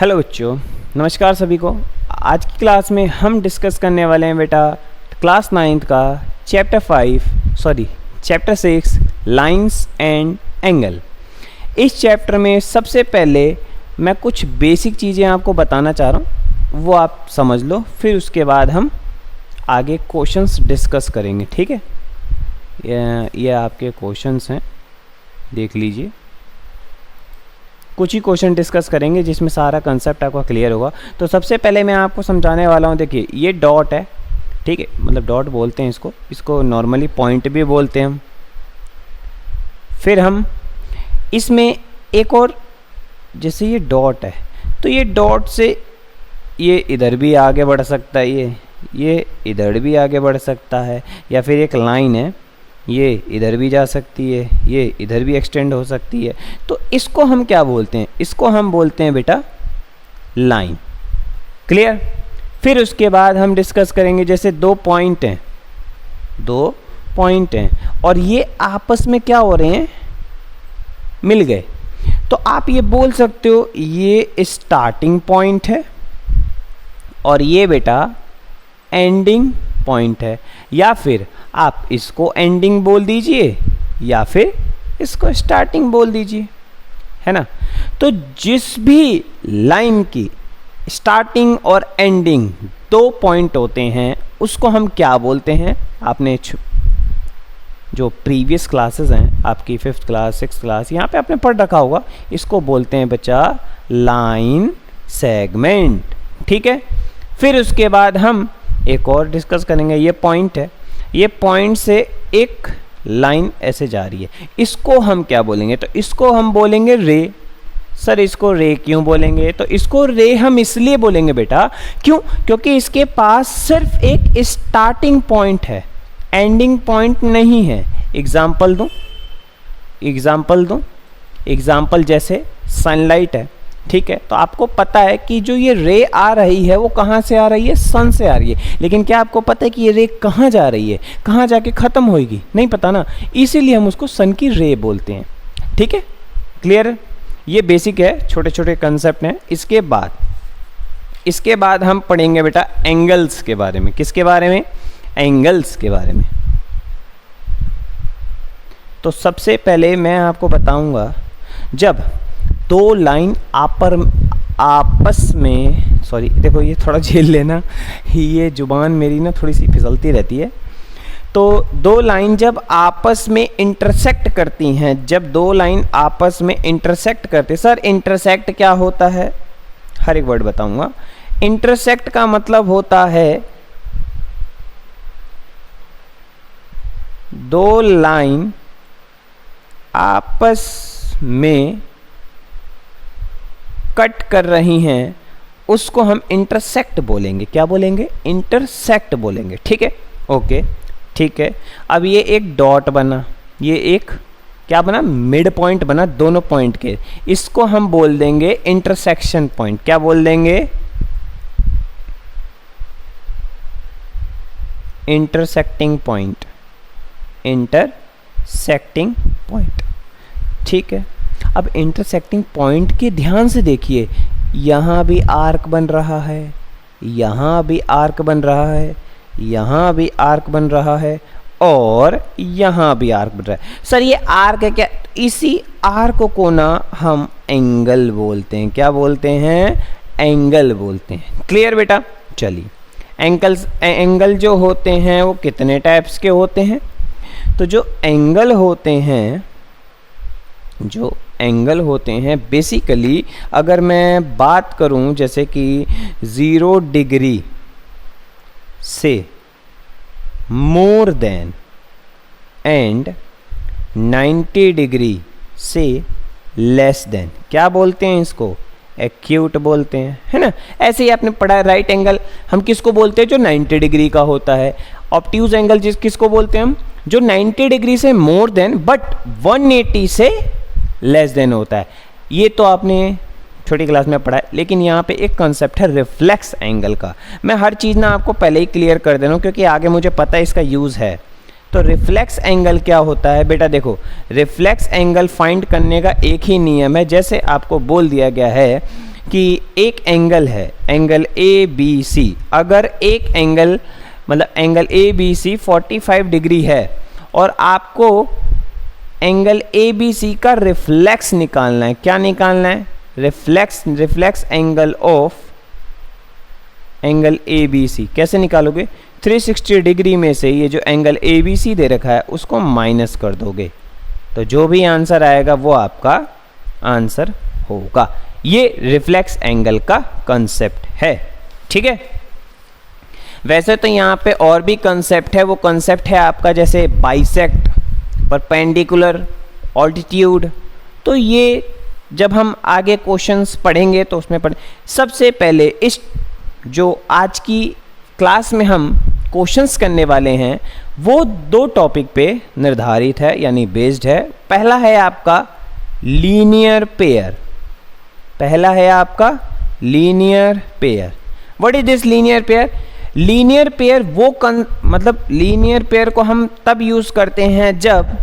Hello बच्चों, नमस्कार सभी को। आज की क्लास में हम डिस्कस करने वाले हैं बेटा क्लास 9th का चैप्टर 6 लाइंस एंड एंगल। इस चैप्टर में सबसे पहले मैं कुछ बेसिक चीज़ें आपको बताना चाह रहा हूँ, वो आप समझ लो, फिर उसके बाद हम आगे क्वेश्चंस डिस्कस करेंगे। ठीक है, ये आपके क्वेश्चंस हैं, देख लीजिए। कुछ ही क्वेश्चन डिस्कस करेंगे जिसमें सारा कंसेप्ट आपका क्लियर होगा। तो सबसे पहले मैं आपको समझाने वाला हूँ। देखिए, ये डॉट है, ठीक है, मतलब डॉट बोलते हैं इसको नॉर्मली पॉइंट भी बोलते हैं हम। फिर हम इसमें एक और, जैसे ये डॉट है तो ये डॉट से ये इधर भी आगे बढ़ सकता है, ये इधर भी आगे बढ़ सकता है, या फिर एक लाइन है ये इधर भी जा सकती है, ये इधर भी एक्सटेंड हो सकती है। तो इसको हम क्या बोलते हैं? इसको हम बोलते हैं बेटा लाइन। क्लियर? फिर उसके बाद हम डिस्कस करेंगे, जैसे दो पॉइंट हैं और ये आपस में क्या हो रहे हैं, मिल गए, तो आप ये बोल सकते हो ये स्टार्टिंग पॉइंट है और ये बेटा एंडिंग पॉइंट है, या फिर आप इसको एंडिंग बोल दीजिए या फिर इसको स्टार्टिंग बोल दीजिए, है ना। तो जिस भी लाइन की स्टार्टिंग और एंडिंग दो पॉइंट होते हैं उसको हम क्या बोलते हैं? आपने जो प्रीवियस क्लासेस हैं आपकी 5th क्लास 6th क्लास, यहाँ पे आपने पढ़ रखा होगा, इसको बोलते हैं बच्चा लाइन सेगमेंट। ठीक है, फिर उसके बाद हम एक और डिस्कस करेंगे। ये पॉइंट है, ये पॉइंट से एक लाइन ऐसे जा रही है, इसको हम क्या बोलेंगे? तो इसको हम बोलेंगे रे। सर इसको रे क्यों बोलेंगे? तो इसको रे हम इसलिए बोलेंगे बेटा, क्यों? क्योंकि इसके पास सिर्फ एक स्टार्टिंग पॉइंट है, एंडिंग पॉइंट नहीं है। एग्जाम्पल दूं, एग्जाम्पल जैसे सनलाइट है, ठीक है, तो आपको पता है कि जो ये रे आ रही है वो कहाँ से आ रही है? सन से आ रही है। लेकिन क्या आपको पता है कि ये रे कहाँ जा रही है, कहाँ जाके ख़त्म होएगी? नहीं पता ना, इसीलिए हम उसको सन की रे बोलते हैं। ठीक है, क्लियर? ये बेसिक है, छोटे छोटे कंसेप्ट हैं। इसके बाद हम पढ़ेंगे बेटा एंगल्स के बारे में। किसके बारे में? एंगल्स के बारे में। तो सबसे पहले मैं आपको बताऊंगा, जब दो लाइन आपस में, सॉरी देखो ये थोड़ा झेल लेना, ये जुबान मेरी ना थोड़ी सी फिसलती रहती है। तो दो लाइन जब आपस में इंटरसेक्ट करती हैं, सर इंटरसेक्ट क्या होता है? हर एक वर्ड बताऊंगा। इंटरसेक्ट का मतलब होता है दो लाइन आपस में कट कर रही हैं, उसको हम इंटरसेक्ट बोलेंगे। क्या बोलेंगे? इंटरसेक्ट बोलेंगे। ठीक है, ओके, ठीक है। अब ये एक डॉट बना, ये एक क्या बना? मिड पॉइंट बना दोनों पॉइंट के, इसको हम बोल देंगे इंटरसेक्शन पॉइंट। क्या बोल देंगे? Intersecting point, intersecting point. ठीक है, अब इंटरसेक्टिंग पॉइंट के ध्यान से देखिए, यहाँ भी आर्क बन रहा है, यहाँ भी आर्क बन रहा है, यहाँ भी आर्क बन रहा है और यहाँ भी आर्क बन रहा है। सर ये आर्क है क्या? इसी आर्क को ना हम एंगल बोलते हैं। क्या बोलते हैं? एंगल बोलते हैं। क्लियर बेटा? चलिए, एंगल जो होते हैं वो कितने टाइप्स के होते हैं? तो जो एंगल होते हैं बेसिकली, अगर मैं बात करूं जैसे कि 0 डिग्री से मोर देन एंड 90 डिग्री से लेस देन, क्या बोलते हैं? इसको एक्यूट बोलते हैं, है ना। ऐसे ही आपने पढ़ा है राइट एंगल हम किसको बोलते हैं? जो 90 डिग्री का होता है। ऑब्ट्यूज एंगल किसको बोलते हैं हम? जो 90 डिग्री से मोर देन बट 180 से लेस देन होता है। ये तो आपने छोटी क्लास में पढ़ा है, लेकिन यहाँ पे एक कॉन्सेप्ट है रिफ्लेक्स एंगल का। मैं हर चीज़ ना आपको पहले ही क्लियर कर दे रहा हूँ क्योंकि आगे मुझे पता है इसका यूज़ है। तो रिफ्लेक्स एंगल क्या होता है बेटा? देखो, रिफ्लेक्स एंगल फाइंड करने का एक ही नियम है, जैसे आपको बोल दिया गया है कि एक एंगल है, एंगल ए बी सी, अगर एक एंगल मतलब angle A B C 45 degree है और आपको एंगल ए बी सी का रिफ्लेक्स निकालना है, क्या निकालना है? Reflex angle of angle A B C. कैसे निकालोगे? 360 डिग्री में से ये जो एंगल ए बी सी दे रखा है उसको माइनस कर दोगे, तो जो भी आंसर आएगा वो आपका आंसर होगा। ये रिफ्लेक्स एंगल का कंसेप्ट है, ठीक है। वैसे तो यहाँ पे और भी कंसेप्ट है, वो कंसेप्ट है आपका जैसे बाइसेक्ट, परपेंडिकुलर, ऑल्टीट्यूड। तो ये जब हम आगे क्वेश्चंस पढ़ेंगे तो उसमें सबसे पहले इस जो आज की क्लास में हम क्वेश्चंस करने वाले हैं वो दो टॉपिक पे निर्धारित है यानी बेस्ड है। पहला है आपका लीनियर पेयर, पहला है आपका linear pair. What is this linear pair? Linear pair वो मतलब लीनियर पेयर को हम तब यूज़ करते हैं जब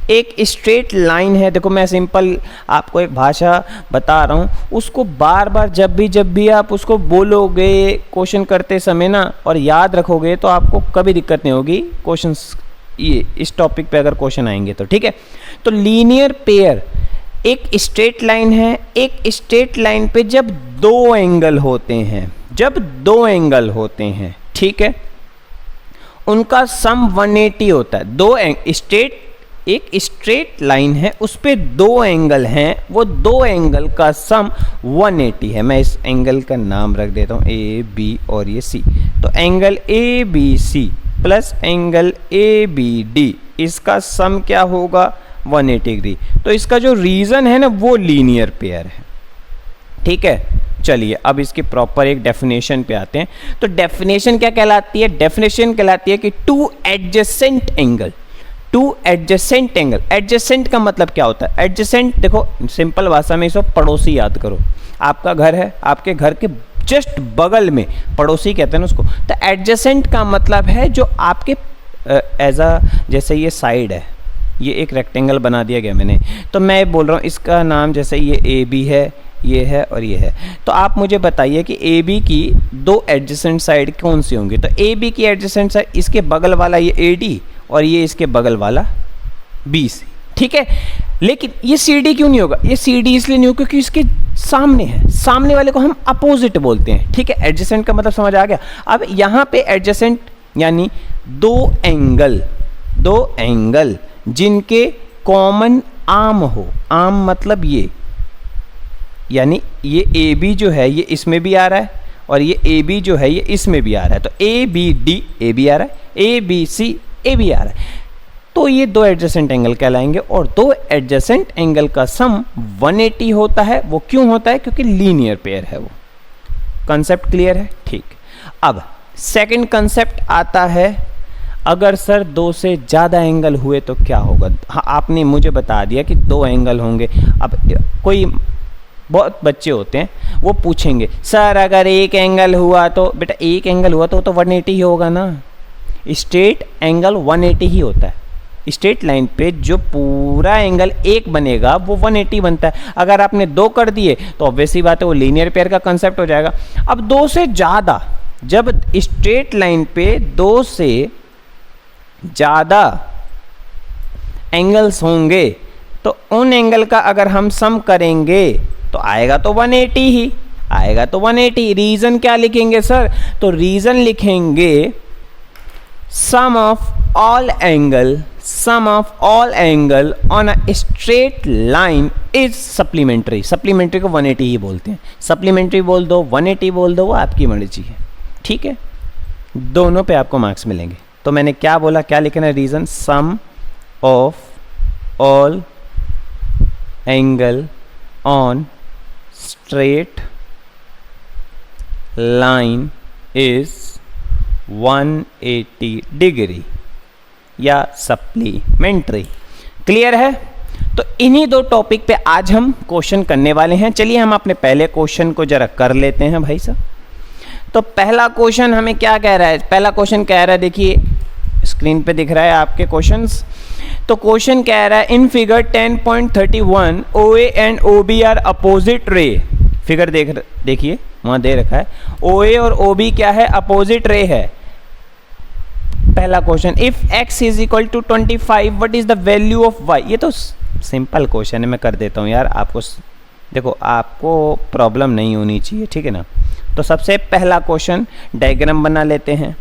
एक स्ट्रेट लाइन है। देखो मैं सिंपल आपको एक भाषा बता रहा हूँ, उसको बार बार जब भी आप उसको बोलोगे क्वेश्चन करते समय ना और याद रखोगे तो आपको कभी दिक्कत नहीं होगी क्वेश्चंस ये इस टॉपिक पे अगर क्वेश्चन आएंगे तो, ठीक है। तो लीनियर पेयर एक स्ट्रेट लाइन है, एक स्ट्रेट लाइन पे जब दो एंगल होते हैं, जब दो एंगल होते हैं, ठीक है, उनका सम 180 होता है। दो स्ट्रेट एक स्ट्रेट लाइन है उस पे दो एंगल हैं, वो दो एंगल का सम 180 है। मैं इस एंगल का नाम रख देता हूँ ए बी और ये सी। तो angle A B C plus angle A B D, इसका सम क्या होगा? 180 डिग्री। तो इसका जो रीजन है ना वो लीनियर पेयर है, ठीक है। चलिए अब इसके प्रॉपर एक डेफिनेशन पे आते हैं। तो डेफिनेशन क्या कहलाती है? डेफिनेशन कहलाती है कि two adjacent angle, two adjacent angle. Adjacent का मतलब क्या होता है? एडजेसेंट देखो सिंपल भाषा में इसको पड़ोसी याद करो। आपका घर है, आपके घर के जस्ट बगल में पड़ोसी कहते हैं ना उसको। तो एडजेसेंट का मतलब है जो आपके जैसे ये साइड है, ये एक रेक्टेंगल बना दिया गया मैंने, तो मैं बोल रहा हूँ इसका नाम जैसे ये ए बी है, ये है और ये है। तो आप मुझे बताइए कि ए बी की दो एडजेसेंट साइड कौन सी होंगी? तो ए बी की एडजेसेंट साइड इसके बगल वाला ये ए डी और ये इसके बगल वाला बी सी, ठीक है। लेकिन ये सी डी क्यों नहीं होगा? ये सी डी इसलिए नहीं होगा क्योंकि इसके सामने है, सामने वाले को हम अपोजिट बोलते हैं, ठीक है। एडजेसेंट का मतलब समझ आ गया। अब यहाँ पे एडजेसेंट यानी दो एंगल जिनके कॉमन आर्म हो। आर्म मतलब ये, यानी ये ए बी जो है ये इसमें भी आ रहा है और ये ए बी जो है ये इसमें भी आ रहा है। तो a B the a bee आ रहा है, ए बी सी ए बी आ रहा है, तो ये दो एडजेसेंट एंगल कहलाएंगे। और दो एडजेसेंट एंगल का सम 180 होता है। वो क्यों होता है? क्योंकि लीनियर पेयर है वो। कंसेप्ट क्लियर है? ठीक। अब सेकंड कंसेप्ट आता है, अगर सर दो से ज़्यादा एंगल हुए तो क्या होगा? हाँ, आपने मुझे बता दिया कि दो एंगल होंगे। अब कोई बहुत बच्चे होते हैं वो पूछेंगे सर अगर एक एंगल हुआ तो, बेटा एक एंगल हुआ तो 180 ही होगा ना। स्ट्रेट एंगल 180 ही होता है। स्ट्रेट लाइन पे जो पूरा एंगल एक बनेगा वो 180 बनता है। अगर आपने दो कर दिए तो ऑब्वियसली बात है वो लीनियर पेयर का कंसेप्ट हो जाएगा। अब दो से ज़्यादा, जब स्ट्रेट लाइन पे दो से ज़्यादा एंगल्स होंगे तो उन एंगल का अगर हम सम करेंगे तो आएगा तो 180 ही आएगा, तो 180। रीज़न क्या लिखेंगे सर? तो रीज़न लिखेंगे sum of all angle on a straight line is supplementary. Supplementary को 180 ही बोलते हैं। सप्लीमेंट्री बोल दो, 180 बोल दो, वो आपकी मर्जी है, ठीक है। दोनों पे आपको मार्क्स मिलेंगे। तो मैंने क्या बोला, क्या लिखना है? Reason sum of all angle on straight line is 180 degree या सप्लीमेंट्री। क्लियर है? तो इन्हीं दो टॉपिक पे आज हम क्वेश्चन करने वाले हैं। चलिए हम अपने पहले क्वेश्चन को जरा कर लेते हैं भाई साहब। तो पहला क्वेश्चन हमें क्या कह रहा है? पहला क्वेश्चन कह रहा है, देखिए स्क्रीन पे दिख रहा है आपके क्वेश्चंस। तो क्वेश्चन कह रहा है in figure 10.31 OA and OB are opposite ray figure देखिए वहाँ दे रखा है ओ ए और ओ बी क्या है, अपोजिट रे है। पहला question, if x is equal to 25 what is the value of y। ये तो सिंपल क्वेश्चन है, मैं कर देता हूँ यार आपको, देखो आपको प्रॉब्लम नहीं होनी चाहिए, ठीक है ना। तो सबसे पहला क्वेश्चन डायग्राम बना लेते हैं।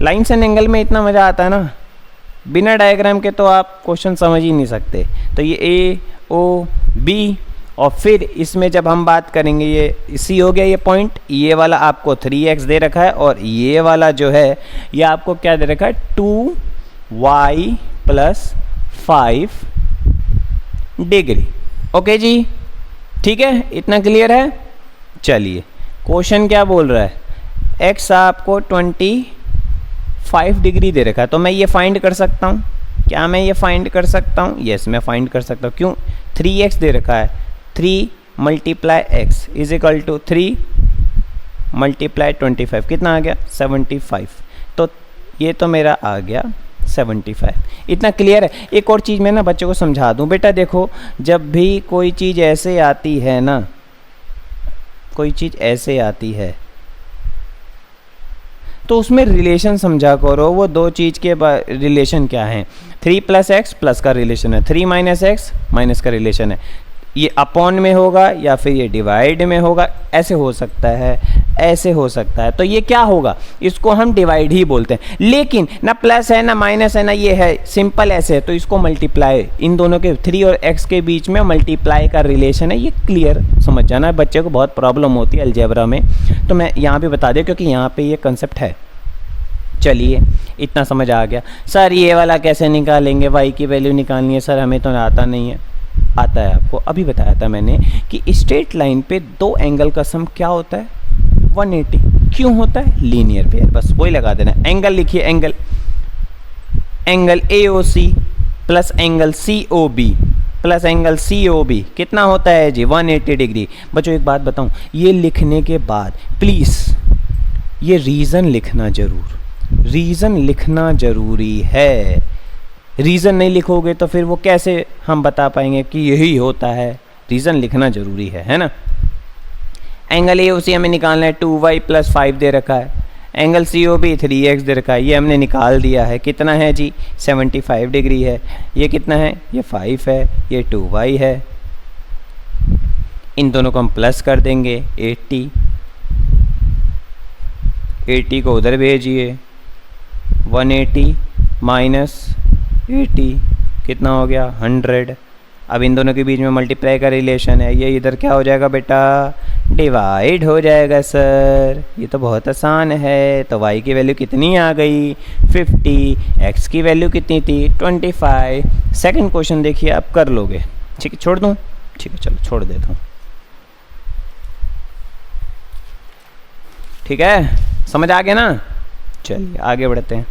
लाइन्स एंड एंगल में इतना मज़ा आता है ना, बिना डायग्राम के तो आप क्वेश्चन समझ ही नहीं सकते। तो ये ए ओ बी, और फिर इसमें जब हम बात करेंगे ये सी हो गया ये पॉइंट, ये वाला आपको 3x दे रखा है, और ये वाला जो है ये आपको क्या दे रखा है 2y + 5 डिग्री। ओके जी, ठीक है, इतना क्लियर है। चलिए क्वेश्चन क्या बोल रहा है, x आपको 25 डिग्री दे रखा है, तो मैं ये फाइंड कर सकता हूँ। क्या मैं ये फाइंड कर सकता हूँ? यस, मैं फाइंड कर सकता हूँ। क्यों? 3x दे रखा है, 3 × x इज इक्वल टू 3 × 25 कितना आ गया 75। तो ये तो मेरा आ गया 75। इतना क्लियर है। एक और चीज़ मैं ना बच्चों को समझा दूं, बेटा देखो जब भी कोई चीज़ ऐसे आती है ना, कोई चीज़ ऐसे आती है तो उसमें रिलेशन समझा करो। वो दो चीज़ के रिलेशन क्या है, 3 + x प्लस का रिलेशन है, 3 - x माइनस का रिलेशन है। ये अपॉन में होगा या फिर ये डिवाइड में होगा, ऐसे हो सकता है, ऐसे हो सकता है। तो ये क्या होगा, इसको हम डिवाइड ही बोलते हैं। लेकिन ना प्लस है ना माइनस है ना ये है, सिंपल ऐसे है, तो इसको मल्टीप्लाई, इन दोनों के 3 और x के बीच में मल्टीप्लाई का रिलेशन है। ये क्लियर समझ जाना, बच्चे को बहुत प्रॉब्लम होती है अलजेब्रा में, तो मैं यहाँ पे बता दें क्योंकि यहाँ पे ये कंसेप्ट है। चलिए इतना समझ आ गया। सर ये वाला कैसे निकालेंगे, y की वैल्यू निकालनी है सर, हमें तो आता नहीं है। आता है, आपको अभी बताया था मैंने कि स्ट्रेट लाइन पे दो एंगल का सम क्या होता है 180। क्यों होता है? लीनियर पेयर, बस वही लगा देना। एंगल लिखिए, angle AOC plus angle COB plus angle COB कितना होता है जी 180 डिग्री। बच्चों एक बात बताऊं, ये लिखने के बाद प्लीज़ ये रीज़न लिखना ज़रूर, रीज़न लिखना ज़रूरी है। रीज़न नहीं लिखोगे तो फिर वो कैसे हम बता पाएंगे कि यही होता है। रीज़न लिखना ज़रूरी है ना। एंगल AOC हमें निकालना है, 2y + 5 दे रखा है। एंगल COB 3x दे रखा है, ये हमने निकाल दिया है। कितना है जी 75 डिग्री है। ये कितना है, ये 5 है, ये 2y है। इन दोनों को हम प्लस कर देंगे 80 को उधर भेजिए, 180 - 80 कितना हो गया 100। अब इन दोनों के बीच में मल्टीप्लाई का रिलेशन है, ये इधर क्या हो जाएगा बेटा डिवाइड हो जाएगा सर। ये तो बहुत आसान है। तो y की वैल्यू कितनी आ गई 50, x की वैल्यू कितनी थी 25। सेकंड क्वेश्चन देखिए, आप कर लोगे। ठीक है, छोड़ दूँ? ठीक है चलो छोड़ देता हूँ। ठीक है, समझ आ गया ना। चलिए आगे बढ़ते हैं।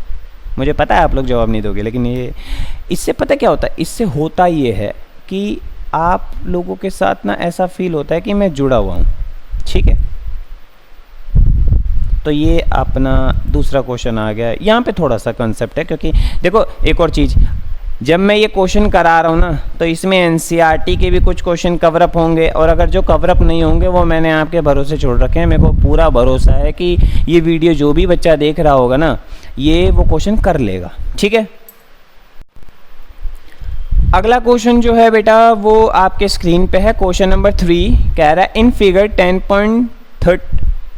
मुझे पता है आप लोग जवाब नहीं दोगे, लेकिन ये इससे पता क्या होता है, इससे होता ये है कि आप लोगों के साथ ना ऐसा फील होता है कि मैं जुड़ा हुआ हूँ। ठीक है, तो ये अपना दूसरा क्वेश्चन आ गया। यहाँ पे थोड़ा सा कंसेप्ट है, क्योंकि देखो एक और चीज़, जब मैं ये क्वेश्चन करा रहा हूँ ना तो इसमें NCERT के भी कुछ क्वेश्चन कवरअप होंगे, और अगर जो कवरअप नहीं होंगे वो मैंने आपके भरोसे छोड़ रखे हैं। मेरे को पूरा भरोसा है कि ये वीडियो जो भी बच्चा देख रहा होगा ना ये वो क्वेश्चन कर लेगा। ठीक है, अगला क्वेश्चन जो है बेटा वो आपके स्क्रीन पे है। क्वेश्चन नंबर 3 कह रहा है इन फिगर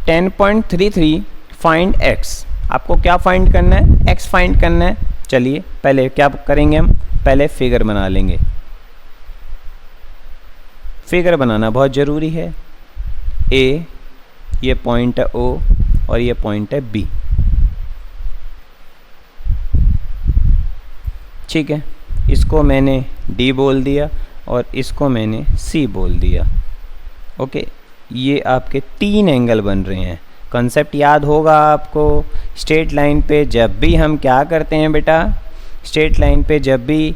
10.33 फाइंड x। आपको क्या फाइंड करना है, x फाइंड करना है। चलिए पहले क्या करेंगे, हम पहले फिगर बना लेंगे। फिगर बनाना बहुत ज़रूरी है। A, ये पॉइंट है O और ये पॉइंट है B। ठीक है, इसको मैंने D बोल दिया और इसको मैंने C बोल दिया। ओके, ये आपके 3 एंगल बन रहे हैं। कंसेप्ट याद होगा आपको। स्ट्रेट लाइन पे जब भी हम क्या करते हैं बेटा, स्ट्रेट लाइन पे जब भी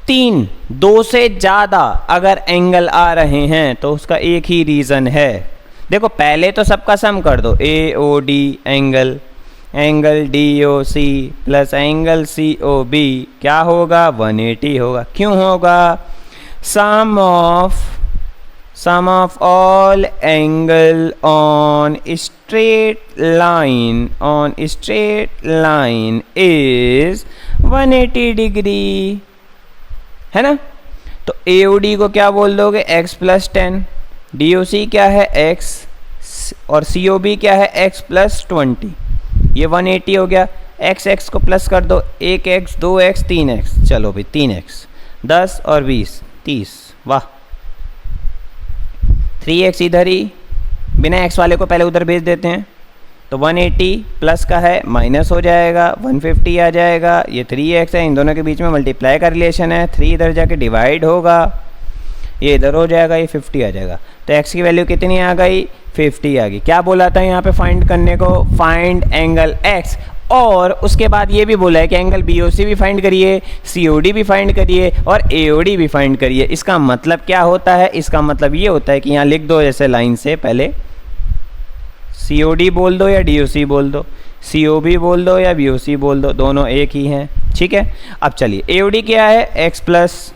2 से ज़्यादा अगर एंगल आ रहे हैं तो उसका एक ही रीज़न है। देखो पहले तो सबका सम कर दो, AOD angle DOC plus angle COB क्या होगा 180 होगा। क्यों होगा, sum of sum of all angle on straight line is 180 degree, है ना। तो AOD को क्या बोल दोगे, x प्लस 10, DOC क्या है x, और COB क्या है x प्लस 20, ये 180 हो गया। x को प्लस कर दो, 1x 2x 3x, चलो भाई 3x 10 और 20 30, वाह। 3x इधर ही, बिना x वाले को पहले उधर भेज देते हैं, तो 180 प्लस का है माइनस हो जाएगा, 150 आ जाएगा। ये 3x है, इन दोनों के बीच में मल्टीप्लाई का रिलेशन है, 3 इधर जाके डिवाइड होगा, ये इधर हो जाएगा, ये 50 आ जाएगा। तो x की वैल्यू कितनी आ गई, 50 आ गई। क्या बोला था यहाँ पे फाइंड करने को, फाइंड एंगल x, और उसके बाद ये भी बोला है कि एंगल BOC भी फाइंड करिए, COD भी फाइंड करिए और AOD भी फाइंड करिए। इसका मतलब क्या होता है, इसका मतलब ये होता है कि यहाँ लिख दो ऐसे लाइन से, पहले COD बोल दो या DOC बोल दो, COB बोल दो या BOC बोल दो, दोनों एक ही हैं, ठीक है। अब चलिए AOD क्या है, x प्लस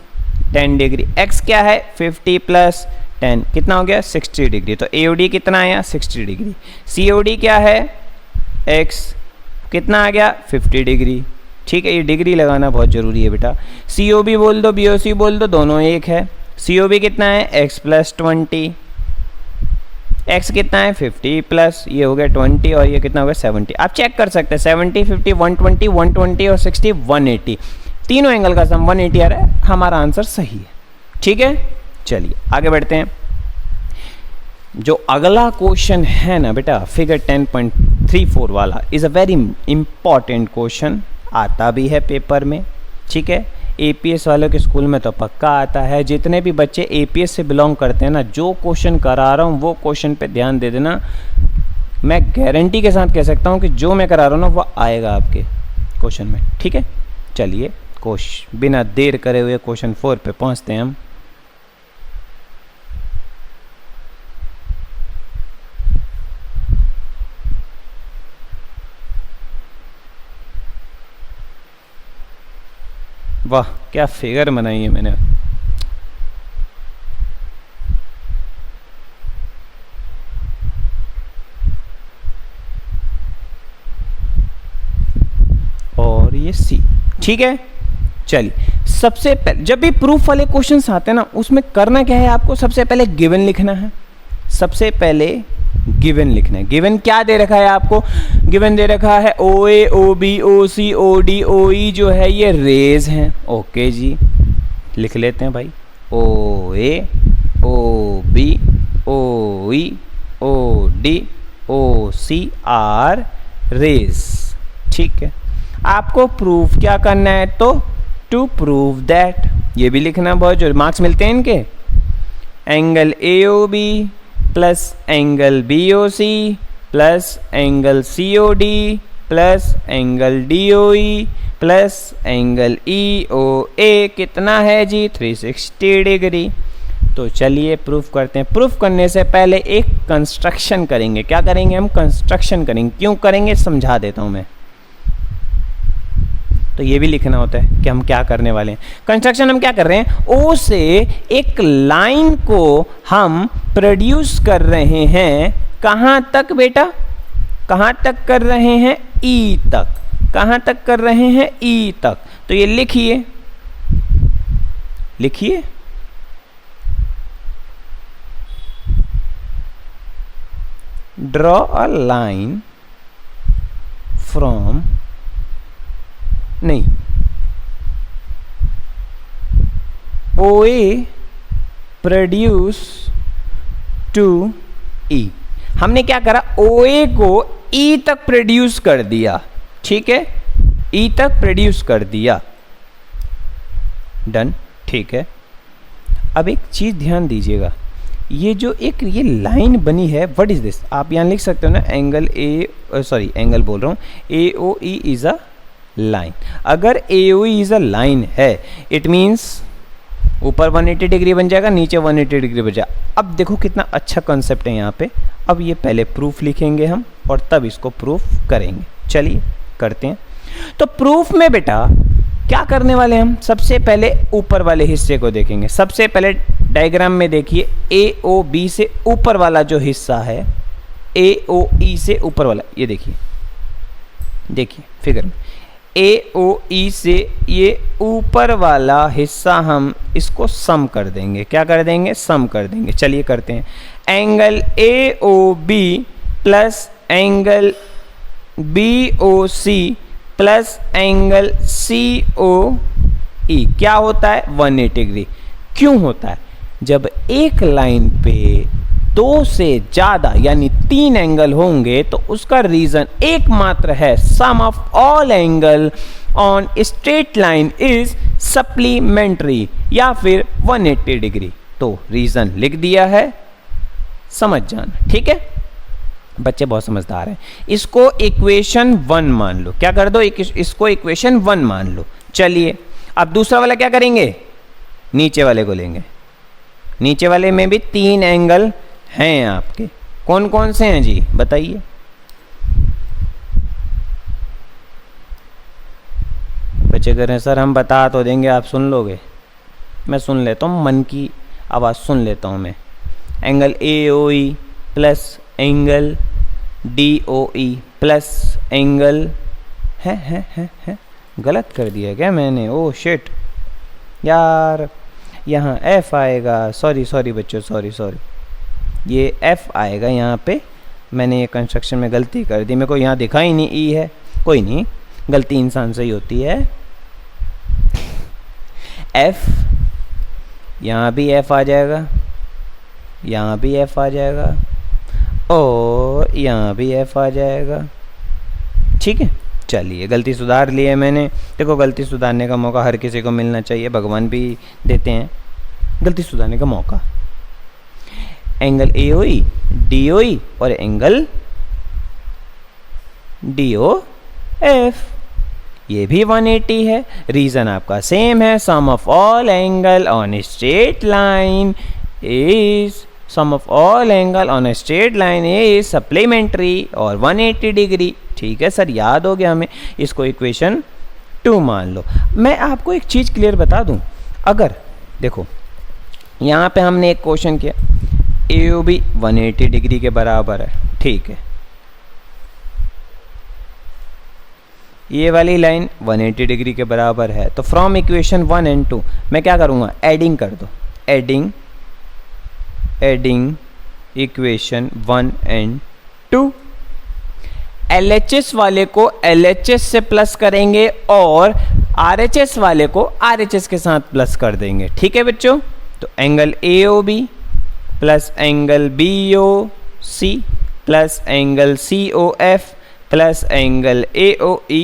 10 डिग्री, x क्या है 50 प्लस 10, कितना हो गया 60 डिग्री, तो AOD कितना आया 60 डिग्री। COD क्या है, x कितना आ गया 50 डिग्री, ठीक है। ये डिग्री लगाना बहुत ज़रूरी है बेटा। COB बोल दो BOC बोल दो, दोनों एक है। COB कितना है x प्लस 20, x कितना है 50 प्लस, ये हो गया 20 और ये कितना हो गया 70। आप चेक कर सकते हैं 70 50 120 120 और 60 180, तीनों एंगल का सम 180 आ रहा है, हमारा आंसर सही है, ठीक है। चलिए आगे बढ़ते हैं। जो अगला क्वेश्चन है ना बेटा, फिगर 10.34 वाला is a very important question, आता भी है पेपर में, ठीक है। APS वालों के स्कूल में तो पक्का आता है। जितने भी बच्चे APS से बिलोंग करते हैं ना, जो क्वेश्चन करा रहा हूँ वो क्वेश्चन पे ध्यान दे देना, मैं गारंटी के साथ कह सकता हूँ कि जो मैं करा रहा हूँ ना वो आएगा आपके क्वेश्चन में, ठीक है। चलिए बिना देर करे हुए क्वेश्चन 4 पे पहुँचते हैं हम। वाह क्या फिगर बनाई है मैंने, और ये C, ठीक है। चलिए सबसे पहले जब भी प्रूफ वाले क्वेश्चंस आते हैं ना, उसमें करना क्या है आपको, सबसे पहले गिवन लिखना है, सबसे पहले गिवन लिखना है। गिवन क्या दे रखा है आपको, गिवन दे रखा है OA OB OC OD OE जो है ये रेज हैं, ओके जी लिख लेते हैं भाई, OA OB OE OD OC are rays, ठीक है। आपको प्रूफ क्या करना है, तो टू प्रूव दैट, ये भी लिखना बहुत जरूरी, मार्क्स मिलते हैं इनके, angle AOB plus angle BOC plus angle COD plus angle DOE plus angle EOA कितना है जी 360 डिग्री। तो चलिए प्रूफ करते हैं। प्रूफ करने से पहले एक कंस्ट्रक्शन करेंगे। क्या करेंगे हम, कंस्ट्रक्शन करेंगे। क्यों करेंगे समझा देता हूं मैं, तो ये भी लिखना होता है कि हम क्या करने वाले हैं। कंस्ट्रक्शन हम क्या कर रहे हैं, O से एक लाइन को हम प्रोड्यूस कर रहे हैं, कहां तक बेटा, कहां तक कर रहे हैं, E तक। कहां तक कर रहे हैं, E तक। तो ये लिखिए, लिखिए ड्रॉ अ लाइन फ्रॉम, नहीं, OA प्रोड्यूस टू E। हमने क्या करा, OA को E तक प्रोड्यूस कर दिया, ठीक है, E तक प्रोड्यूस कर दिया, डन, ठीक है। अब एक चीज ध्यान दीजिएगा, ये जो एक ये लाइन बनी है, व्हाट इज दिस, आप यहां लिख सकते हो ना, एंगल एंगल बोल रहा हूं, AOE इज अ लाइन। अगर AOE इज अ लाइन है, इट मीन्स ऊपर 180 डिग्री बन जाएगा, नीचे 180 डिग्री बन जाएगा। अब देखो कितना अच्छा कॉन्सेप्ट है यहाँ पे। अब ये पहले प्रूफ लिखेंगे हम और तब इसको प्रूफ करेंगे। चलिए करते हैं। तो प्रूफ में बेटा क्या करने वाले हम, सबसे पहले ऊपर वाले हिस्से को देखेंगे। सबसे पहले डायग्राम में देखिए ए ओ बी से ऊपर वाला जो हिस्सा है, ए ओ ई से ऊपर वाला, ये देखिए देखिए फिगर में ए ओ ई से ये ऊपर वाला हिस्सा हम इसको सम कर देंगे। क्या कर देंगे? सम कर देंगे। चलिए करते हैं। Angle A O B plus angle B O C plus angle C O E क्या होता है? 180 डिग्री। क्यों होता है? जब एक लाइन पे दो से ज्यादा यानी 3 एंगल होंगे तो उसका रीजन एकमात्र है, sum of all angle on straight line is supplementary या फिर 180 डिग्री। तो रीजन लिख दिया है, समझ जाना। ठीक है, बच्चे बहुत समझदार हैं। इसको इक्वेशन 1 मान लो। क्या कर दो? इसको इक्वेशन 1 मान लो। चलिए अब दूसरा वाला क्या करेंगे? नीचे वाले को लेंगे। नीचे वाले में भी 3 एंगल हैं आपके। कौन कौन से हैं जी? बताइए। बच्चे कह रहे हैं सर हम बता तो देंगे, आप सुन लोगे? मैं सुन लेता हूँ, मन की आवाज़ सुन लेता हूँ मैं। Angle A O E plus angle D O E plus angle है गलत कर दिया क्या मैंने? ओह शिट यार, यहाँ एफ आएगा। सॉरी बच्चों, सॉरी, ये एफ आएगा यहाँ पे। मैंने ये कंस्ट्रक्शन में गलती कर दी, मेरे को यहाँ दिखा ही नहीं ई है। कोई नहीं, गलती इंसान से ही होती है। एफ, यहाँ भी एफ आ जाएगा, यहाँ भी एफ आ जाएगा और यहाँ भी एफ आ जाएगा। ठीक है, चलिए गलती सुधार ली है मैंने। देखो गलती सुधारने का मौका हर किसी को मिलना चाहिए, भगवान भी देते हैं गलती सुधारने का मौका। Angle A O E D O ई और एंगल डी ओ एफ, ये भी 180 है। रीजन आपका सेम है, sum of all angle on straight line is supplementary और 180 डिग्री। ठीक है सर, याद हो गया हमें। इसको इक्वेशन 2 मान लो। मैं आपको एक चीज़ क्लियर बता दूं, अगर देखो यहाँ पे हमने एक क्वेश्चन किया, ए ओ बी 180 डिग्री के बराबर है। ठीक है, ये वाली लाइन 180 डिग्री के बराबर है, तो फ्रॉम इक्वेशन 1 एंड 2 मैं क्या करूँगा? एडिंग कर दो। Adding equation 1 and 2। LHS वाले को LHS से प्लस करेंगे और RHS वाले को RHS के साथ प्लस कर देंगे। ठीक है बच्चों, तो angle AOB plus angle BOC plus angle COF plus angle AOE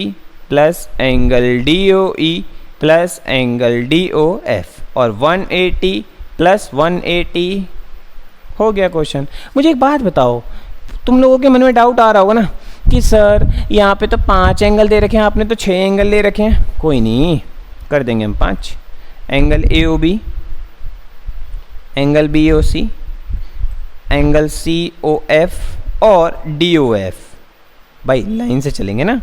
plus angle DOE plus angle DOF और 180 प्लस 180 हो गया क्वेश्चन। मुझे एक बात बताओ, तुम लोगों के मन में डाउट आ रहा होगा ना कि सर यहाँ पे तो 5 एंगल दे रखे हैं, आपने तो 6 एंगल ले रखे हैं। कोई नहीं, कर देंगे हम 5। Angle AOB, angle BOC, angle COF और DOF। भाई लाइन से चलेंगे ना।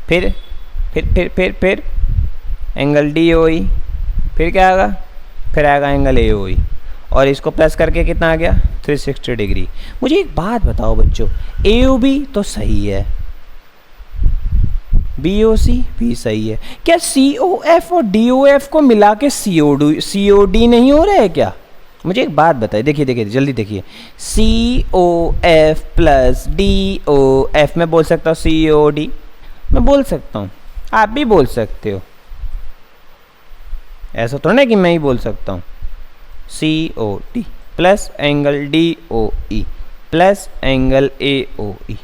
फिर एंगल DOE, फिर क्या आएगा? फिर आएगा एंगल AOE और इसको प्लस करके कितना आ गया? 360 डिग्री। मुझे एक बात बताओ बच्चों, AOB तो सही है, BOC भी सही है, क्या COF और DOF को मिला के COD नहीं हो रहा है क्या? मुझे एक बात बताइए, देखिए जल्दी देखिए। COF प्लस DOF मैं बोल सकता हूँ, COD मैं बोल सकता हूँ, आप भी बोल सकते हो। ऐसा तो नहीं कि मैं ही बोल सकता हूँ। COD plus angle DOE plus angle AOE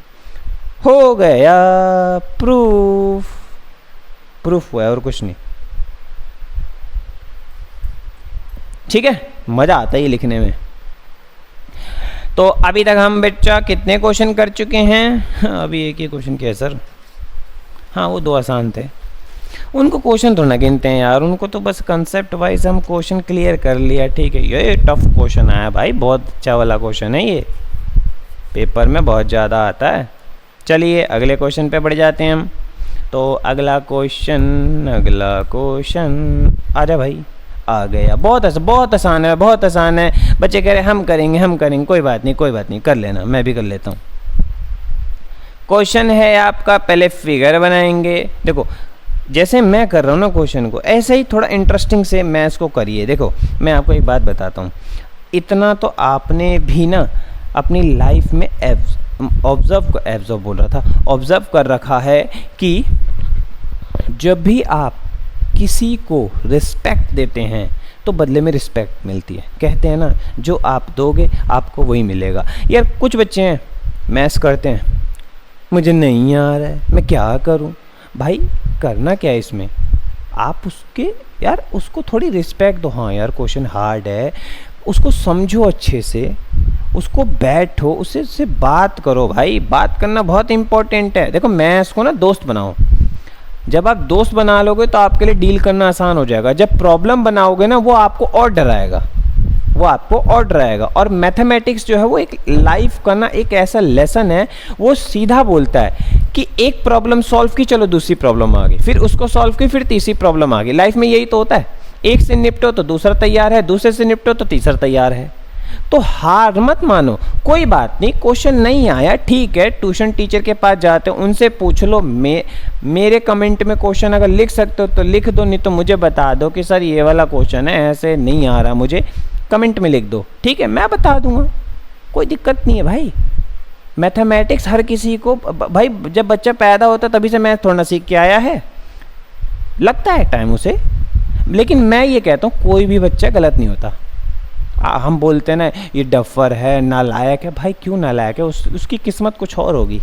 हो गया प्रूफ हुआ है और कुछ नहीं। ठीक है, मजा आता है ये लिखने में। तो अभी तक हम बच्चा कितने क्वेश्चन कर चुके हैं? अभी एक ही क्वेश्चन किया सर। हाँ, वो 2 आसान थे, उनको क्वेश्चन तो ना गिनते हैं यार, उनको तो बस कंसेप्ट वाइज हम क्वेश्चन क्लियर कर लिया। ठीक है, ये टफ क्वेश्चन आया भाई, बहुत अच्छा वाला क्वेश्चन है ये, पेपर में बहुत ज़्यादा आता है। चलिए अगले क्वेश्चन पे बढ़ जाते हैं हम। तो अगला क्वेश्चन आजा भाई, आ गया। बहुत आसान है, बहुत आसान है। बच्चे कह रहे हम करेंगे, कोई बात नहीं, कर लेना, मैं भी कर लेता हूँ। क्वेश्चन है आपका, पहले फिगर बनाएंगे। देखो जैसे मैं कर रहा हूँ ना क्वेश्चन को, ऐसे ही थोड़ा इंटरेस्टिंग से मैथ्स को करिए। देखो मैं आपको एक बात बताता हूँ, इतना तो आपने भी ना अपनी लाइफ में ऑब्जर्व कर रखा है कि जब भी आप किसी को रिस्पेक्ट देते हैं तो बदले में रिस्पेक्ट मिलती है। कहते हैं ना, जो आप दोगे आपको वही मिलेगा। यार कुछ बच्चे हैं मैथ्स करते हैं, मुझे नहीं आ रहा है, मैं क्या करूं? भाई करना क्या है इसमें, आप उसको थोड़ी रिस्पेक्ट दो। हाँ यार क्वेश्चन हार्ड है, उसको समझो अच्छे से, उसको बैठो, उससे बात करो। भाई बात करना बहुत इंपॉर्टेंट है। देखो मैथ्स को ना दोस्त बनाओ। जब आप दोस्त बना लोगे तो आपके लिए डील करना आसान हो जाएगा। जब प्रॉब्लम बनाओगे ना, वो आपको और डराएगा। और मैथमेटिक्स जो है वो एक लाइफ का ना एक ऐसा लेसन है, वो सीधा बोलता है कि एक प्रॉब्लम सॉल्व की, चलो दूसरी प्रॉब्लम आ गई, फिर उसको सॉल्व की, फिर तीसरी प्रॉब्लम आ गई। लाइफ में यही तो होता है, एक से निपटो तो दूसरा तैयार है, दूसरे से निपटो तो तीसरा तैयार है। तो हार मत मानो, कोई बात नहीं, क्वेश्चन नहीं आया ठीक है, ट्यूशन टीचर के पास जाते हो, उनसे पूछ लो। मेरे कमेंट में क्वेश्चन अगर लिख सकते हो तो लिख दो, नहीं तो मुझे बता दो कि सर ये वाला क्वेश्चन है, ऐसे नहीं आ रहा मुझे, कमेंट में लिख दो, ठीक है, मैं बता दूंगा, कोई दिक्कत नहीं है भाई। मैथमेटिक्स हर किसी को, भाई जब बच्चा पैदा होता है तभी से मैथ थोड़ा सीख के आया है, लगता है टाइम उसे, लेकिन मैं ये कहता हूँ कोई भी बच्चा गलत नहीं होता। हम बोलते हैं ना ये डफर है, नालायक है, भाई क्यों नालायक है, उसकी किस्मत कुछ और होगी।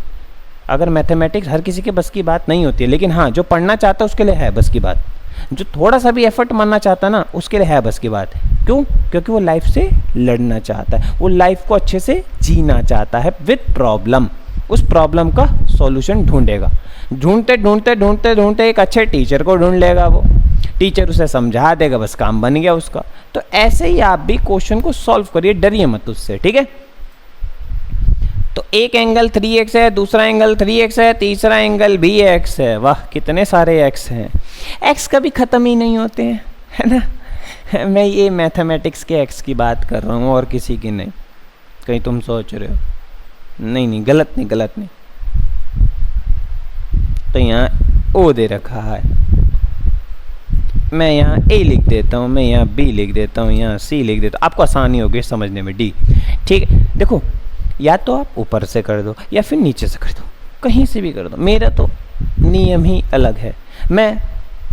अगर मैथमेटिक्स हर किसी के बस की बात नहीं होती है, लेकिन हाँ जो पढ़ना चाहता है उसके लिए है बस की बात, जो थोड़ा सा भी एफर्ट मानना चाहता है ना उसके लिए है बस की बात। क्यों? क्योंकि वो लाइफ से लड़ना चाहता है, वो लाइफ को अच्छे से जीना चाहता है विद प्रॉब्लम, उस प्रॉब्लम का सॉल्यूशन ढूंढेगा। ढूंढते एक अच्छे टीचर को ढूंढ लेगा, वो टीचर उसे समझा देगा, बस काम बन गया उसका। तो ऐसे ही आप भी क्वेश्चन को सॉल्व करिए, डरिए मत उससे, ठीक है। तो एक एंगल 3x है, दूसरा एंगल 3x है, तीसरा एंगल भी x है। वाह कितने सारे x हैं, x कभी ख़त्म ही नहीं होते हैं, है ना। मैं ये मैथमेटिक्स के x की बात कर रहा हूँ और किसी की नहीं। कहीं तुम सोच रहे हो, नहीं गलत नहीं। तो यहाँ O दे रखा है, मैं यहाँ A लिख देता हूँ, मैं यहाँ B लिख देता हूँ, यहाँ C लिख देता हूँ, आपको आसानी होगी समझने में, D, ठीक है। देखो या तो आप ऊपर से कर दो या फिर नीचे से कर दो, कहीं से भी कर दो, मेरा तो नियम ही अलग है, मैं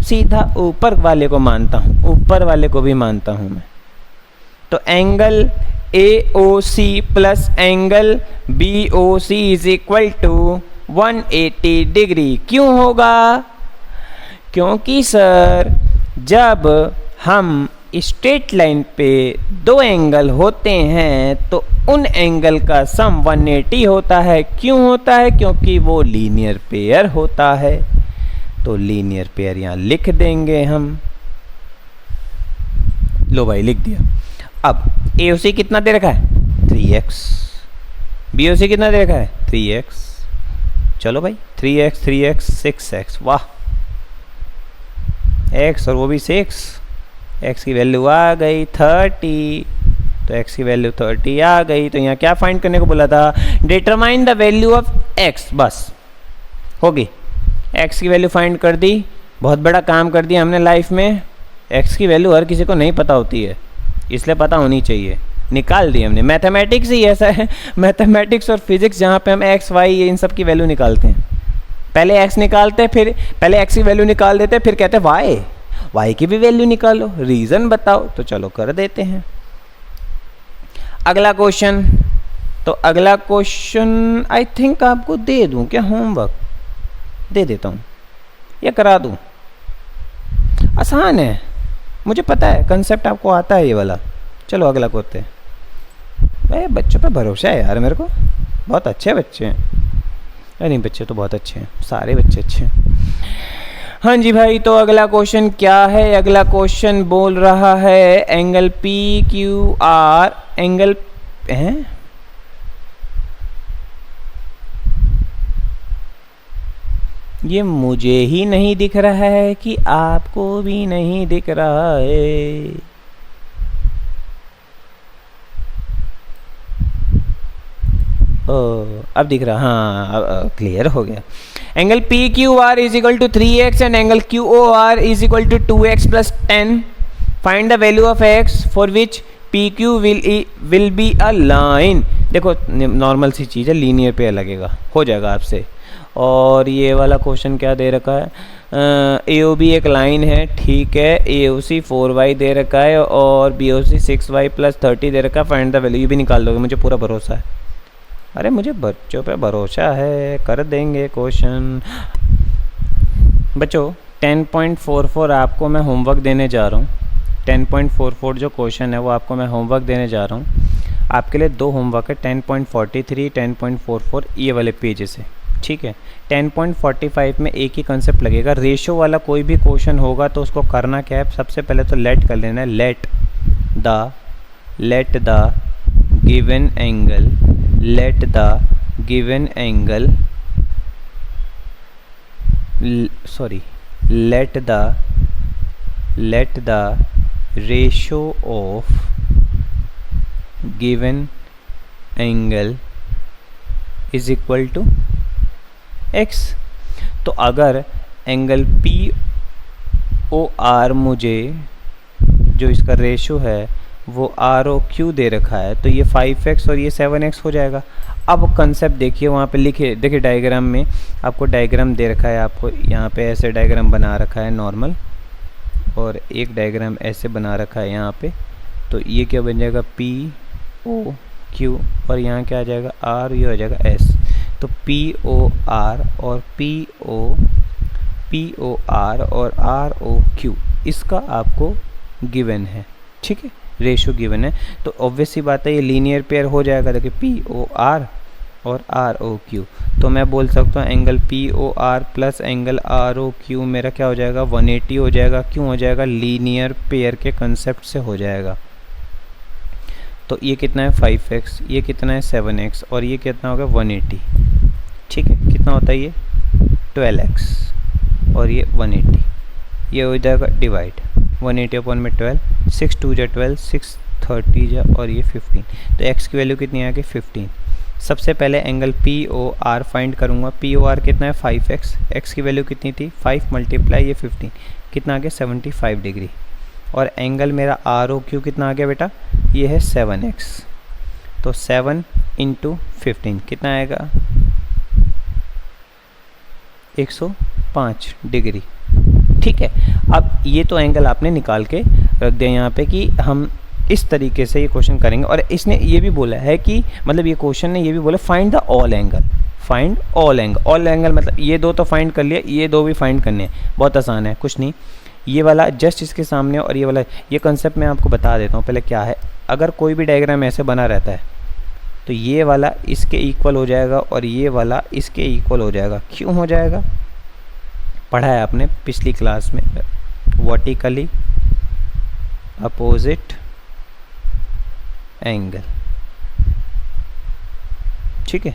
सीधा ऊपर वाले को मानता हूँ, ऊपर वाले को भी मानता हूँ मैं। तो angle AOC plus angle BOC is equal to 180 degree. क्यों होगा? क्योंकि सर जब हम स्ट्रेट लाइन पे दो एंगल होते हैं तो उन एंगल का सम 180 होता है। क्यों होता है? क्योंकि वो लीनियर पेयर होता है। तो लीनियर पेयर यहाँ लिख देंगे हम। लो भाई लिख दिया। अब AOC कितना दे रखा है? 3x। BOC कितना दे रखा है? 3x। चलो भाई 3x 3x 6x। वाह, x और वो भी 6। x की वैल्यू आ गई 30, तो x की वैल्यू 30 आ गई। तो यहाँ क्या फाइंड करने को बोला था? Determine the value of x। बस होगी, x की वैल्यू फाइंड कर दी। बहुत बड़ा काम कर दिया हमने लाइफ में। x की वैल्यू हर किसी को नहीं पता होती है, इसलिए पता होनी चाहिए। निकाल दी हमने। मैथमेटिक्स ही ऐसा है, मैथमेटिक्स और फिजिक्स जहाँ पे हम x y इन सब की वैल्यू निकालते हैं। पहले x निकालते हैं, फिर पहले x की वैल्यू निकाल देते हैं, फिर कहते हैं y की भी वैल्यू निकालो, रीज़न बताओ। तो चलो कर देते हैं अगला क्वेश्चन। तो अगला क्वेश्चन आई थिंक आपको दे दूं क्या? होमवर्क दे देता हूँ या करा दूं? आसान है, मुझे पता है कंसेप्ट आपको आता है ये वाला। चलो अगला करते हैं। भाई बच्चों पे भरोसा है यार मेरे को, बहुत अच्छे बच्चे हैं। अरे नहीं, बच्चे तो बहुत अच्छे हैं, सारे बच्चे अच्छे हैं। हाँ जी भाई, तो अगला क्वेश्चन क्या है? अगला क्वेश्चन बोल रहा है एंगल PQR, एंगल है ये मुझे ही नहीं दिख रहा है कि आपको भी नहीं दिख रहा है। अब दिख रहा, हाँ अब क्लियर हो गया। Angle P Q R is equal to 3x and angle Q O R is equal to 2x plus 10। Find the value of x for which P Q will be a line. देखो normal सी चीज़ है, linear pair लगेगा, हो जाएगा आपसे। और ये वाला क्वेश्चन क्या दे रखा है, ए ओ बी एक लाइन है, ठीक है, ए ओ सी 4y दे रखा है और बी ओ सी 6y प्लस 30 दे रखा है। फाइंड द वैल्यू, ये भी निकाल दोगे, मुझे पूरा भरोसा है। अरे मुझे बच्चों पे भरोसा है, कर देंगे क्वेश्चन। बच्चों 10.44 आपको मैं होमवर्क देने जा रहा हूँ। 10.44 जो क्वेश्चन है वो आपको मैं होमवर्क देने जा रहा हूँ। आपके लिए दो होमवर्क है, 10.43, 10.44 ये वाले पेजेस है, ठीक है। 10.45 में एक ही कंसेप्ट लगेगा। रेशो वाला कोई भी क्वेश्चन होगा तो उसको करना क्या है, सबसे पहले तो लेट कर लेना है। Let the given angle, let the given angle, let the ratio of given angle is equal to x। तो अगर एंगल पी ओ आर मुझे जो इसका रेशो है वो आर ओ क्यू दे रखा है, तो ये 5x और ये 7x हो जाएगा। अब कंसेप्ट देखिए, वहाँ पे लिखे, देखिए डायग्राम में आपको डायग्राम दे रखा है, आपको यहाँ पे ऐसे डायग्राम बना रखा है नॉर्मल, और एक डायग्राम ऐसे बना रखा है यहाँ पे। तो ये क्या बन जाएगा, पी ओ क्यू, और यहाँ क्या आ जाएगा, आर, ये हो जाएगा एस। तो पी ओ आर और पी ओ आर और आर ओ क्यू, इसका आपको गिवन है, ठीक है, रेशो गिवन है। तो ऑब्वियस सी बात है ये लीनियर पेयर हो जाएगा। देखिए पी ओ आर और आर ओ क्यू, तो मैं बोल सकता हूँ angle P O R plus angle R O Q मेरा क्या हो जाएगा, 180 हो जाएगा। क्यों हो जाएगा, लीनियर पेयर के कंसेप्ट से हो जाएगा। तो ये कितना है 5x, ये कितना है 7x, और ये कितना होगा 180, ठीक है। कितना होता है ये 12x और ये 180, ये हो जाएगा डिवाइड 180 अपॉन में 12, 6 2 जा 12, 6 30 जा, और ये 15। तो x की वैल्यू कितनी आ गई 15। सबसे पहले angle P O R find करूँगा। पी ओ आर कितना है 5x, x की वैल्यू कितनी थी 5 मल्टीप्लाई ये 15, कितना आ गया 75 डिग्री। और एंगल मेरा आर ओ क्यू कितना आ गया बेटा, ये है 7x। तो 7 इंटू 15 कितना आएगा 105 डिग्री, ठीक है। अब ये तो एंगल आपने निकाल के रख दिया यहाँ पे कि हम इस तरीके से ये क्वेश्चन करेंगे। और इसने ये भी बोला है कि मतलब ये क्वेश्चन ने ये भी बोला find the all angle, find all angle. All angle मतलब ये दो तो फाइंड कर लिया, ये दो भी फाइंड करने हैं, बहुत आसान है, कुछ नहीं। ये वाला जस्ट इसके सामने और ये वाला, ये कंसेप्ट मैं आपको बता देता हूँ पहले क्या है। अगर कोई भी डायग्राम ऐसे बना रहता है तो ये वाला इसके इक्वल हो जाएगा और ये वाला इसके इक्वल हो जाएगा। क्यों हो जाएगा, पढ़ा है आपने पिछली क्लास में, वर्टिकली अपोजिट एंगल, ठीक है।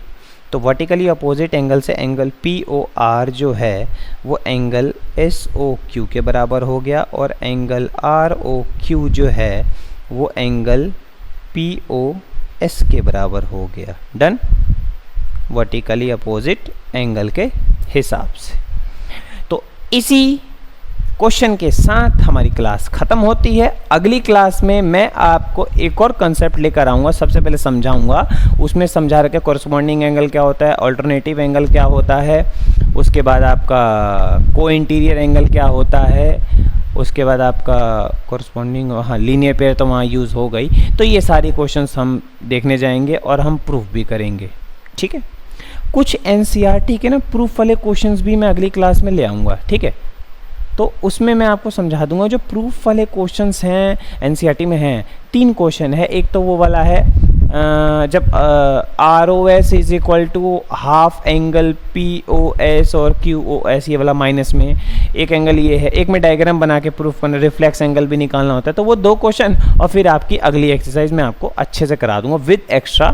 तो वर्टिकली अपोजिट एंगल से एंगल पी ओ आर जो है वो एंगल एस ओ क्यू के बराबर हो गया, और एंगल आर ओ क्यू जो है वो एंगल पी ओ एस के बराबर हो गया। डन, वर्टिकली अपोजिट एंगल के हिसाब से। तो इसी क्वेश्चन के साथ हमारी क्लास ख़त्म होती है। अगली क्लास में मैं आपको एक और कंसेप्ट लेकर आऊँगा। सबसे पहले समझाऊंगा, उसमें समझा रखे कॉरस्पॉन्डिंग एंगल क्या होता है, अल्टरनेटिव एंगल क्या होता है, उसके बाद आपका को इंटीरियर एंगल क्या होता है, उसके बाद आपका कॉरस्पॉन्डिंग, हाँ लीनियर पेयर तो वहाँ यूज़ हो गई। तो ये सारी क्वेश्चंस हम देखने जाएंगे और हम प्रूफ भी करेंगे, ठीक है। कुछ एनसीईआरटी के ना प्रूफ वाले क्वेश्चंस भी मैं अगली क्लास में ले आऊँगा, ठीक है। तो उसमें मैं आपको समझा दूंगा। जो प्रूफ वाले क्वेश्चंस हैं एनसीईआरटी में हैं, 3 क्वेश्चन है। एक तो वो वाला है जब R O S is equal to half angle P O S और क्यू ओ एस, ये वाला माइनस में एक एंगल ये है। एक में डायग्राम बना के प्रूफ करना, रिफ्लेक्स एंगल भी निकालना होता है। तो वो 2 क्वेश्चन और फिर आपकी अगली एक्सरसाइज में आपको अच्छे से करा दूंगा विद एक्स्ट्रा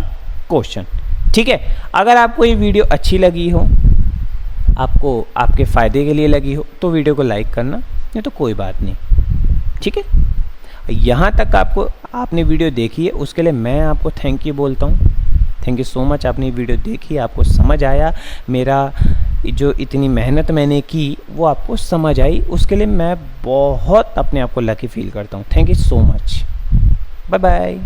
क्वेश्चन, ठीक है। अगर आपको ये वीडियो अच्छी लगी हो, आपको आपके फ़ायदे के लिए लगी हो तो वीडियो को लाइक करना, नहीं तो कोई बात नहीं, ठीक है। यहाँ तक आपने वीडियो देखी है उसके लिए मैं आपको थैंक यू बोलता हूँ। थैंक यू सो मच, आपने वीडियो देखी, आपको समझ आया, मेरा जो इतनी मेहनत मैंने की वो आपको समझ आई, उसके लिए मैं बहुत अपने आप को लकी फील करता हूँ। Thank you so much, bye bye.